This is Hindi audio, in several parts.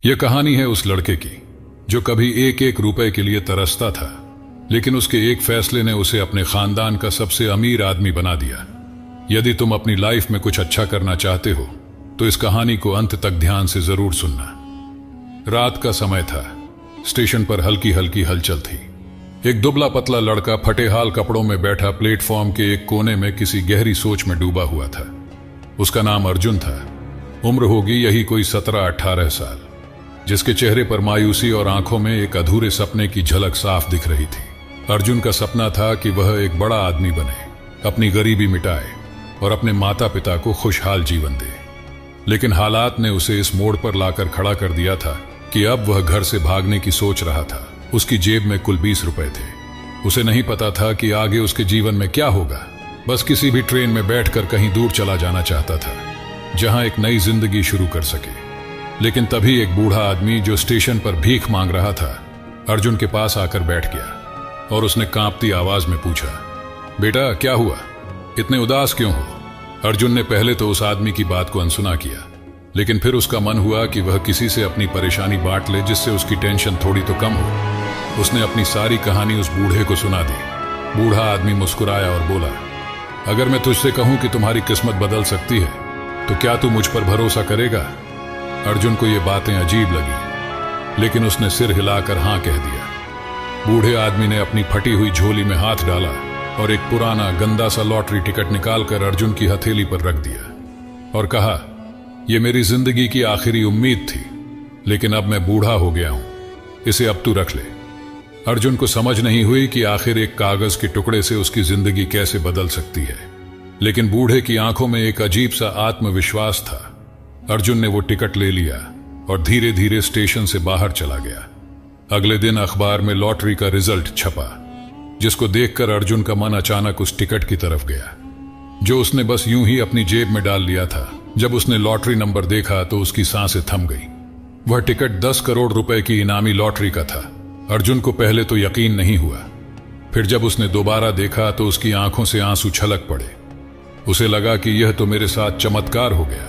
यह कहानी है उस लड़के की जो कभी एक एक रुपए के लिए तरसता था, लेकिन उसके एक फैसले ने उसे अपने खानदान का सबसे अमीर आदमी बना दिया। यदि तुम अपनी लाइफ में कुछ अच्छा करना चाहते हो तो इस कहानी को अंत तक ध्यान से जरूर सुनना। रात का समय था। स्टेशन पर हल्की हल्की हलचल थी। एक दुबला पतला लड़का फटेहाल कपड़ों में बैठा प्लेटफॉर्म के एक कोने में किसी गहरी सोच में डूबा हुआ था। उसका नाम अर्जुन था। उम्र होगी यही कोई 17-18 साल, जिसके चेहरे पर मायूसी और आंखों में एक अधूरे सपने की झलक साफ दिख रही थी। अर्जुन का सपना था कि वह एक बड़ा आदमी बने, अपनी गरीबी मिटाए और अपने माता पिता को खुशहाल जीवन दे। लेकिन हालात ने उसे इस मोड़ पर लाकर खड़ा कर दिया था कि अब वह घर से भागने की सोच रहा था। उसकी जेब में कुल 20 रुपए थे। उसे नहीं पता था कि आगे उसके जीवन में क्या होगा। बस किसी भी ट्रेन में बैठकर कहीं दूर चला जाना चाहता था, जहां एक नई जिंदगी शुरू कर सके। लेकिन तभी एक बूढ़ा आदमी जो स्टेशन पर भीख मांग रहा था, अर्जुन के पास आकर बैठ गया और उसने कांपती आवाज में पूछा, बेटा क्या हुआ, इतने उदास क्यों हो? अर्जुन ने पहले तो उस आदमी की बात को अनसुना किया, लेकिन फिर उसका मन हुआ कि वह किसी से अपनी परेशानी बांट ले, जिससे उसकी टेंशन थोड़ी तो कम हो। उसने अपनी सारी कहानी उस बूढ़े को सुना दी। बूढ़ा आदमी मुस्कुराया और बोला, अगर मैं तुझसे कहूं कि तुम्हारी किस्मत बदल सकती है तो क्या तू मुझ पर भरोसा करेगा? अर्जुन को ये बातें अजीब लगी, लेकिन उसने सिर हिलाकर हां कह दिया। बूढ़े आदमी ने अपनी फटी हुई झोली में हाथ डाला और एक पुराना गंदा सा लॉटरी टिकट निकालकर अर्जुन की हथेली पर रख दिया और कहा, यह मेरी जिंदगी की आखिरी उम्मीद थी, लेकिन अब मैं बूढ़ा हो गया हूं, इसे अब तू रख ले। अर्जुन को समझ नहीं हुई कि आखिर एक कागज के टुकड़े से उसकी जिंदगी कैसे बदल सकती है, लेकिन बूढ़े की आंखों में एक अजीब सा आत्मविश्वास था। अर्जुन ने वो टिकट ले लिया और धीरे धीरे स्टेशन से बाहर चला गया। अगले दिन अखबार में लॉटरी का रिजल्ट छपा, जिसको देखकर अर्जुन का मन अचानक उस टिकट की तरफ गया, जो उसने बस यूं ही अपनी जेब में डाल लिया था। जब उसने लॉटरी नंबर देखा तो उसकी सांसें थम गई। वह टिकट 10 करोड़ रुपए की इनामी लॉटरी का था। अर्जुन को पहले तो यकीन नहीं हुआ, फिर जब उसने दोबारा देखा तो उसकी आंखों से आंसू छलक पड़े। उसे लगा कि यह तो मेरे साथ चमत्कार हो गया।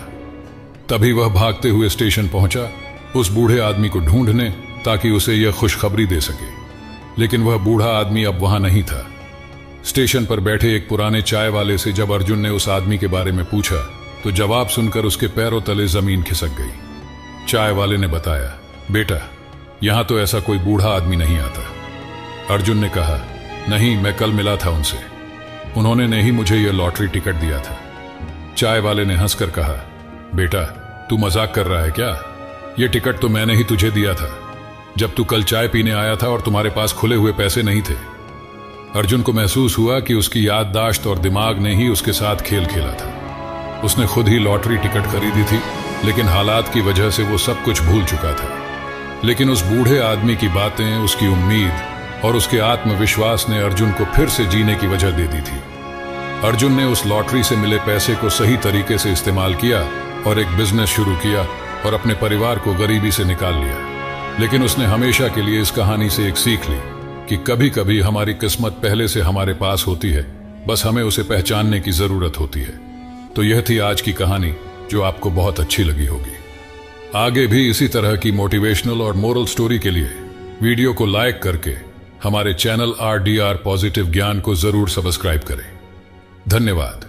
तभी वह भागते हुए स्टेशन पहुंचा, उस बूढ़े आदमी को ढूंढने, ताकि उसे यह खुशखबरी दे सके। लेकिन वह बूढ़ा आदमी अब वहां नहीं था। स्टेशन पर बैठे एक पुराने चाय वाले से जब अर्जुन ने उस आदमी के बारे में पूछा तो जवाब सुनकर उसके पैरों तले जमीन खिसक गई। चाय वाले ने बताया, बेटा यहां तो ऐसा कोई बूढ़ा आदमी नहीं आता। अर्जुन ने कहा, नहीं, मैं कल मिला था उनसे, उन्होंने ने ही मुझे यह लॉटरी टिकट दिया था। चाय वाले ने हंसकर कहा, बेटा तू मजाक कर रहा है क्या? यह टिकट तो मैंने ही तुझे दिया था जब तू कल चाय पीने आया था और तुम्हारे पास खुले हुए पैसे नहीं थे। अर्जुन को महसूस हुआ कि उसकी याददाश्त और दिमाग ने ही उसके साथ खेल खेला था। उसने खुद ही लॉटरी टिकट खरीदी थी, लेकिन हालात की वजह से वो सब कुछ भूल चुका था। लेकिन उस बूढ़े आदमी की बातें, उसकी उम्मीद और उसके आत्मविश्वास ने अर्जुन को फिर से जीने की वजह दे दी थी। अर्जुन ने उस लॉटरी से मिले पैसे को सही तरीके से इस्तेमाल किया और एक बिजनेस शुरू किया और अपने परिवार को गरीबी से निकाल लिया। लेकिन उसने हमेशा के लिए इस कहानी से एक सीख ली कि कभी कभी हमारी किस्मत पहले से हमारे पास होती है, बस हमें उसे पहचानने की जरूरत होती है। तो यह थी आज की कहानी, जो आपको बहुत अच्छी लगी होगी। आगे भी इसी तरह की मोटिवेशनल और मोरल स्टोरी के लिए वीडियो को लाइक करके हमारे चैनल RDR पॉजिटिव ज्ञान को जरूर सब्सक्राइब करें। धन्यवाद।